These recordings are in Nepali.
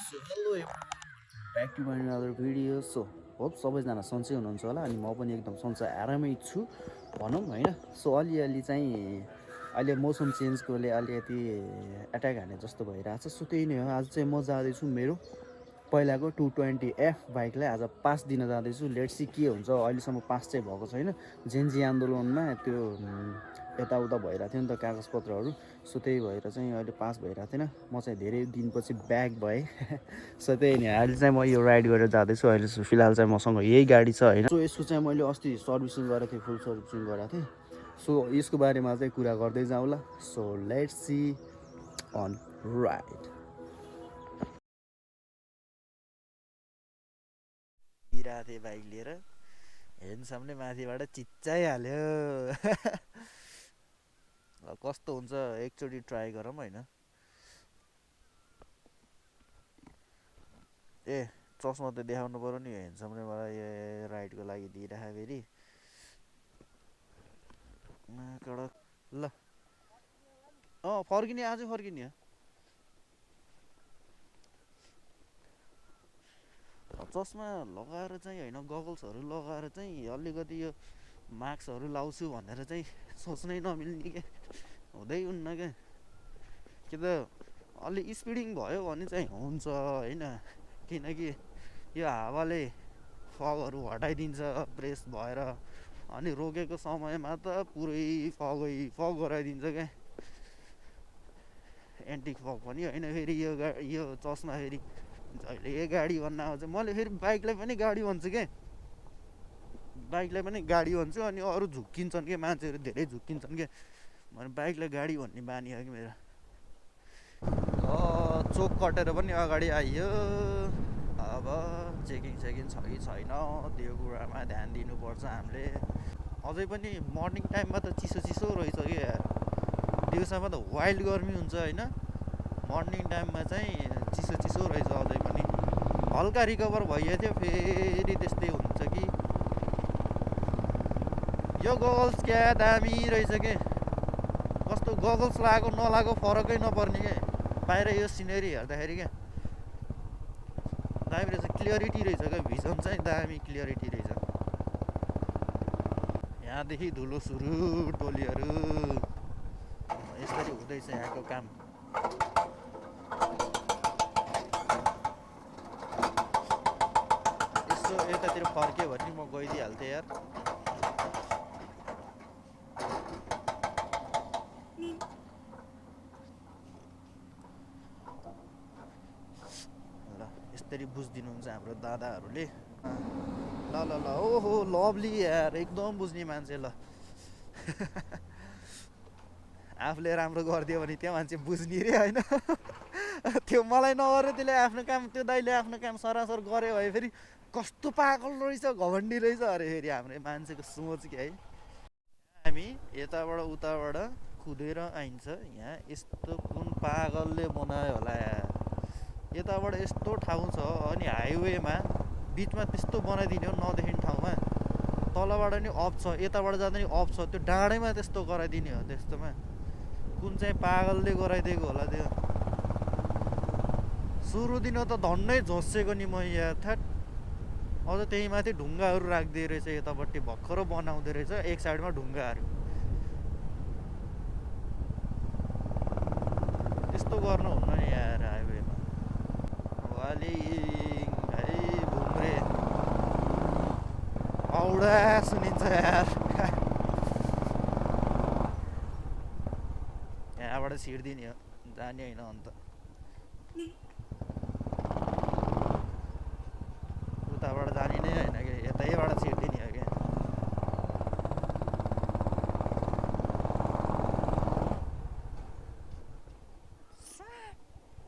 So hello everyone, back to my another video. So hope सबैजना सन्चै हुनुहुन्छ होला अनि म पनि एकदम सन्चै आरामै छु भनौँ होइन. सो अलिअलि चाहिँ अहिले मौसम चेन्जकोले अलिकति एट्याक हाने जस्तो भइरहेछ. सो त्यही नै हो. आज चाहिँ म जाँदैछु मेरो पहिलाको 220F बाइकलाई आज पास दिन जाँदैछु. लेट्स सी के हुन्छ. अहिलेसम्म पास चाहिँ भएको छैन. जेनजी आन्दोलनमा त्यो यताउता भइरहेको थियो नि त कागजपत्रहरू. सो त्यही भएर चाहिँ अहिले पास भइरहेको थिएन. म चाहिँ धेरै दिनपछि ब्याक भएँ. सो त्यही नै अहिले चाहिँ म यो राइड गरेर जाँदैछु. अहिले फिलहाल चाहिँ मसँग यही गाडी छ होइन. सो यसको चाहिँ मैले अस्ति सर्भिसिङ गरेको थिएँ, फुल सर्भिसिङ गरेको थिएँ. सो यसको बारेमा चाहिँ कुरा गर्दै जाउँला. So let's see on ride. हिँडिरहेको थिएँ बाइक लिएर, हेन्डसम्मले माथिबाट चिच्चाइहाल्यो. कस्तो हुन्छ एकचोटि ट्राई गरौँ होइन. ए चस्मा त देखाउनु पऱ्यो नि. हेन्डसम्मले मलाई राइडको लागि दिइराख फेरि कडक. ल फर्किने आजै फर्किने हो. चस्मा लगाएर चाहिँ होइन, गगल्सहरू लगाएर चाहिँ अलिकति यो मास्कहरू लाउँछु भनेर चाहिँ सोच्नै नमिल्ने के हुँदै हुन्न क्या. कि त अलि स्पिडिङ भयो भने चाहिँ हुन्छ होइन. किनकि यो हावाले फगहरू हटाइदिन्छ प्रेस भएर. अनि रोकेको समयमा त पुरै फग गराइदिन्छ क्या. एन्टिक फग पनि होइन फेरि यो चस्मा फेरि जहिले गाडी भन्न आउँछ. मैले फेरि बाइकलाई पनि गाडी भन्छु क्या. बाइकलाई पनि गाडी भन्छु अनि अरू झुक्किन्छन् क्या, मान्छेहरू धेरै झुक्किन्छन् क्या. मैले बाइकलाई गाडी भन्ने बानी हो कि मेरो. चोक कटेर पनि अगाडि आइयो. अब चेकिङ छ कि छैन त्यो कुरामा ध्यान दिनुपर्छ हामीले. अझै पनि मर्निङ टाइममा त चिसो रहेछ कि यार. दिउँसोमा त वाइल्ड गर्मी हुन्छ होइन. मर्निङ टाइममा चाहिँ चिसो रहेछ. अझै पनि हल्का रिकभर भइएको थियो, फेरि त्यस्तै हुन्छ कि. यो गगल्स क्या दामी रहेछ के. कस्तो गगल्स लगाएको नलाएको फरकै नपर्ने के. बाहिर यो सिनेरी हेर्दाखेरि क्या दामी रहेछ, क्लियरिटी रहेछ क्या. भिजन चाहिँ दामी क्लियरिटी रहेछ. यहाँदेखि धुलो सुरु टोलीहरू यसरी हुँदैछ यहाँको काम. यसो यतातिर फर्क्यो भने म गइदिइहाल्थेँ यार. ल यसरी बुझिदिनुहुन्छ हाम्रो दादाहरूले. ल ओहो लभली यार, एकदम बुझ्ने मान्छे. ल आफूले राम्रो गरिदियो भने त्यो मान्छे बुझ्ने रे होइन. त्यो मलाई नगरेर त्यसले आफ्नो काम, त्यो दाइले आफ्नो काम सरासर गऱ्यो भए फेरि कस्तो पागल रहेछ, घमण्डी रहेछ अरे फेरि हाम्रो मान्छेको सोच कि है. हामी यताबाट उताबाट कुदेर आइन्छ. यहाँ यस्तो कुन पागलले बनायो होला यार. यताबाट यस्तो ठाउँ छ अनि हाइवेमा बिचमा त्यस्तो बनाइदिने हो नदेखिने ठाउँमा. तलबाट नि अफ छ, यताबाट जाँदा नि अफ छ. त्यो डाँडैमा त्यस्तो गराइदिने हो. त्यस्तोमा कुन चाहिँ पागलले गराइदिएको होला त्यो. सुरु दिन त धन्नै झोसेको नि म यहाँ. थ्याट अझ त्यही माथि ढुङ्गाहरू राखिदिए रहेछ. यतापट्टि भर्खर बनाउँदो रहेछ, एक साइडमा ढुङ्गाहरू. त्यस्तो गर्नु हुन्न नि यार हाइवेमा. वाली है भुम्रे औडा सुनिन्छ यार. यहाँबाट छिर्दिने हो, जाने होइन. अन्त उताबाट जाने नै होइन कि, यतैबाट छिर्दिने हो क्या.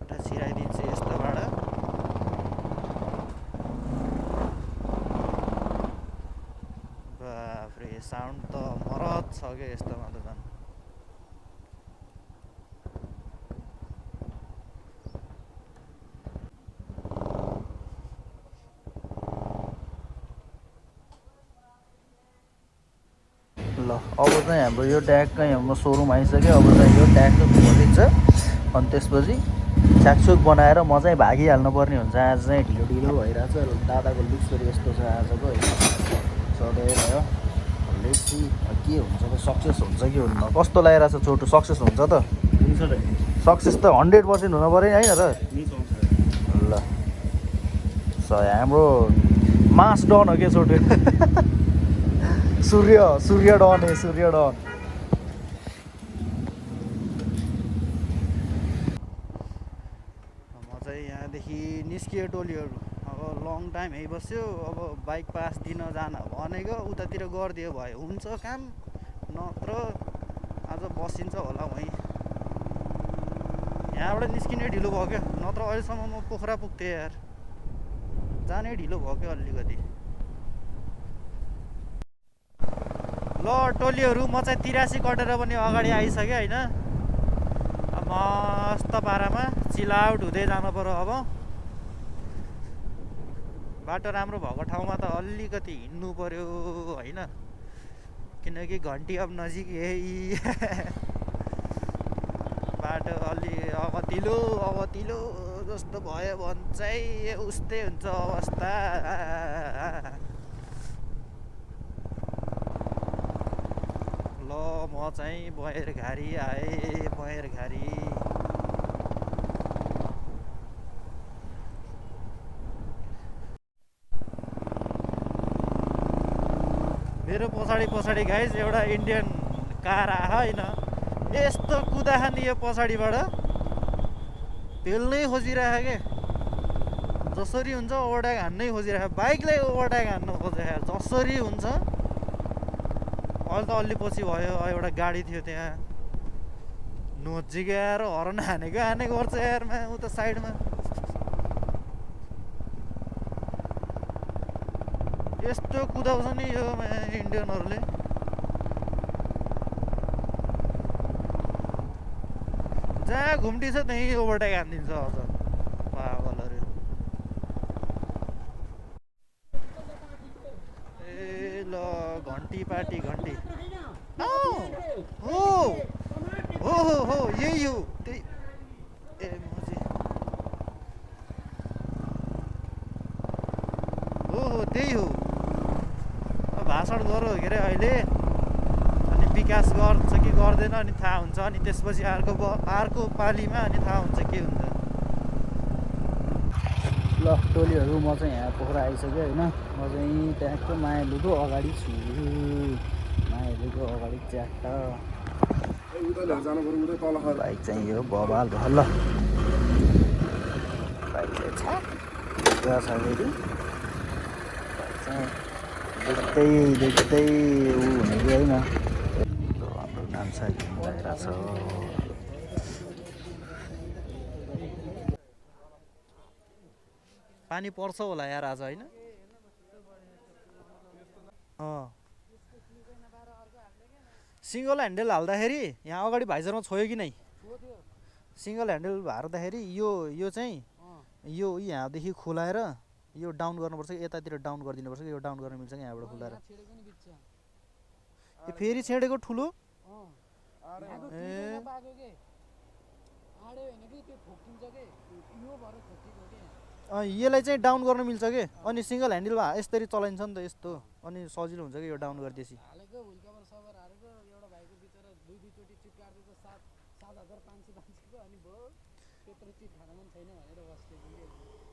एउटा छिराइदिन्छु यस्तोबाट. बाफ्रे साउन्ड त मरत छ क्या यस्तोमा त झन्. ल अब चाहिँ हाम्रो यो ट्यागकै हाम्रो सोरुम आइसक्यो. अब चाहिँ यो ट्याग खोलिन्छ अनि त्यसपछि छ्याकछुक बनाएर म चाहिँ भागिहाल्नु पर्ने हुन्छ। आज चाहिँ ढिलो ढिलो भइरहेछ। दादाको लुक्स पनि यस्तो छ आजको होइन। सधैँ भयो लेट्सी के हुन्छ त, सक्सेस हुन्छ कि हुन्न, कस्तो लागिरहेछ छोटो, सक्सेस हुन्छ त? सक्सेस त 100% हुनु पऱ्यो नि होइन र? ल हाम्रो मास डन हो क्या छोटो। सूर्य डन है, सूर्य डन। म चाहिँ यहाँदेखि निस्कियो टोलीहरू। अब लङ टाइम यहीँ बस्यो। अब बाइक पास दिन जान भनेको उतातिर गरिदियो भयो हुन्छ काम, नत्र आज बसिन्छ होला वहीँ। यहाँबाट निस्किने ढिलो भयो क्या, नत्र अहिलेसम्म म पोखरा पुग्थेँ यार। जाने ढिलो भयो क्या अलिकति। ल टोलीहरू म चाहिँ 83 कटेर पनि अगाडि आइसकेँ होइन। मस्त पारामा चिल आउट हुँदै जानु पर्यो। अब बाटो राम्रो भएको ठाउँमा त अलिकति हिँड्नु पर्यो होइन, किनकि घन्टी अब नजिक यही। बाटो अलि अगतिलो जस्तो भयो भने चाहिँ उस्तै हुन्छ अवस्था। ल म चाहिँ बयरघारी आएँ, बयरघारी। मेरो पछाडि गाइज एउटा इन्डियन कार आयो होइन। यस्तो कुदाखा नि यो पछाडिबाट पेल्नै खोजिरहेको के, जसरी हुन्छ ओभरटेक हान्नै खोजिरहेको। बाइकलाई ओभरटेक हान्नु खोजेको जसरी हुन्छ। अहिले त अलि पछि भयो, एउटा गाडी थियो त्यहाँ नजिकै आएर हर्न हानेको गर्छ यारमा उता साइडमा। यस्तो कुदाउँछ नि यो इन्डियनहरूले। जहाँ घुम्टिन्छ त्यहीँ ओभरटेक हानिदिन्छ अझ पागलहरू। ए ल घन्टी पार्टी घन्टी हो यही हो त्यही। ए मजी हो त्यही हो। भाषण गरौँ के अरे अहिले, अनि विकास गर्छ कि गर्दैन अनि थाहा हुन्छ। अनि त्यसपछि अर्को पालीमा अनि थाहा हुन्छ के हुन्छ। ल टोलीहरू म चाहिँ यहाँ पोखरा आइसक्यो होइन। म चाहिँ ट्याक्क मायालुको अगाडि छु। मायालुको अगाडि च्याट्ट बाइक चाहिँ यो बबाल भयो। ल बाइक चाहिँ छ्याक्क छ फेरि। देख्दै ऊ हुने कि होइन। हाम्रो नाम साइकल लगाइरहेको छ। पानी पर्छ होला यार आज होइन। सिङ्गल ह्यान्डल हाल्दाखेरि यहाँ अगाडि भाइजरमा छोयो कि नै? सिङ्गल ह्यान्डल हार्दाखेरि यो चाहिँ यो यहाँदेखि खुलाएर यो डाउन गर्नुपर्छ कि यतातिर डाउन गरिदिनुपर्छ कि यो डाउन गर्न मिल्छ कि यहाँबाट खुलाएर? ए फेरि छेडेको ठुलो? ए यसलाई चाहिँ डाउन गर्न मिल्छ कि? अनि सिङ्गल ह्यान्डलमा यसरी चलाइन्छ नि त यस्तो, अनि सजिलो हुन्छ कि यो डाउन गरिदिएपछि।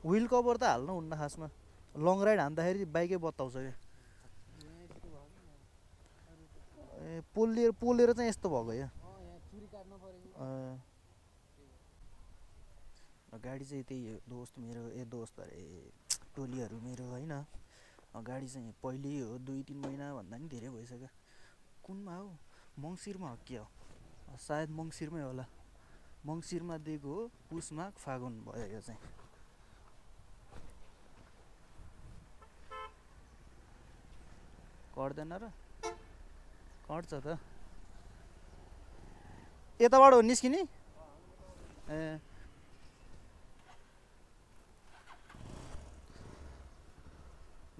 व्हिल कभर त हाल्नु हुन्न खासमा, लङ राइड हान्दाखेरि बाइकै बत्ताउँछ क्या। ए पोलेर चाहिँ यस्तो भएको या? गाडी चाहिँ त्यही दोस्त मेरो, दोस्त अरे टोलीहरू मेरो होइन। गाडी चाहिँ पहिल्यै हो 2-3 महिना भन्दा नि धेरै भइसक्यो। कुनमा हो? मङ्सिरमा हो के हो? सायद मङ्सिरमै होला। मङ्सिरमा दिएको हो, पुसमा फागुन भयो यो चाहिँ। कट्दैन र? कट्छ त। यताबाट हो निस्किने? ए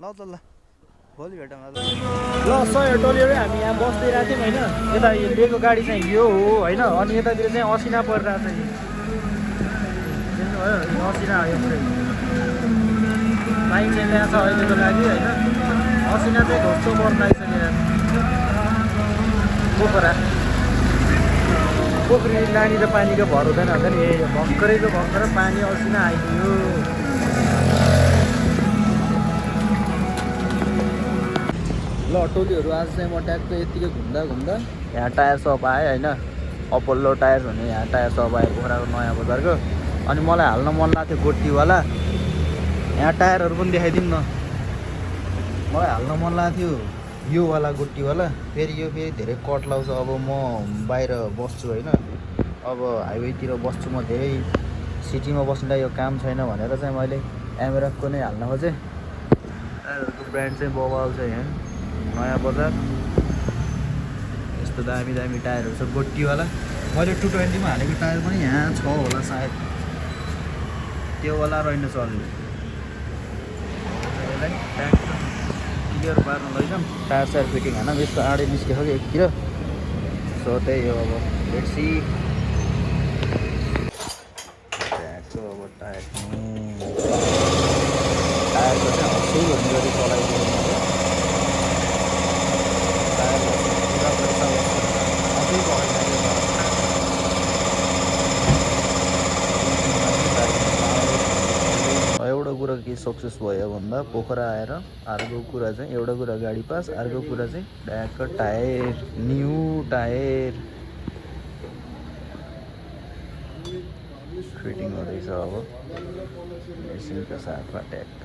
ल त ल भोलि भेटौँ। ल सय टोलीहरू हामी यहाँ बस्दिरहेको थियौँ होइन। यता यो लिएको गाडी चाहिँ यो हो होइन। अनि यतातिर चाहिँ असिना परिरहेको छ नि। भयो असिना आयो पुरै बाइक चाहिँ ल्याएको छ अहिलेको लागि होइन असिना चाहिँ ढोस्तो पर्न आइसक्यो यार पोखरी नानी र पानीको भर हुँदैन हुन्छ नि भर्खरैको भर्खर पानी असिना आइदियो ल टोलीहरू आज चाहिँ म ट्याक्क यतिकै घुम्दा घुम्दा यहाँ टायर सप आएँ होइन अपोलो टायर भन्ने यहाँ टायर सप आयो पोखराको नयाँ बजारको अनि मलाई हाल्न मन लाग्थ्यो गोटीवाला यहाँ टायरहरू पनि देखाइदिउँ न मलाई हाल्न मन लाग्थ्यो योवाला गोटीवाला फेरि यो फेरि धेरै कट लाउँछ अब म बाहिर बस्छु होइन अब हाइवेतिर बस्छु म धेरै सिटीमा बस्नुलाई यो काम छैन भनेर चाहिँ मैले एमआरएफको नै हाल्न खोजेँ टायरहरूको ब्रान्ड चाहिँ बबाल छ यहाँ नयाँ बजार यस्तो दामी दामी टायरहरू छ गोटीवाला मैले 220 मा हालेको टायर पनि यहाँ छ होला सायद त्योवाला रहेन चल्ने क्लियर पार्न लैजाउँ टायर सायर फिटिङ होइन यसको आँडै निस्केको कि एकतिर सो त्यही हो अब लेट्सी अब टायरको चाहिँ हँसै भन्ने गरी चलाइदिनु एउटा कुरा के सक्सेस भयो भन्दा पोखरा आएर अर्को कुरा चाहिँ एउटा कुरा गाडी पास अर्को कुरा चाहिँ ट्याक्क टायर न्यू टायर फिटिङ हुँदैछ अब मेसिनको साथमा ट्याक्क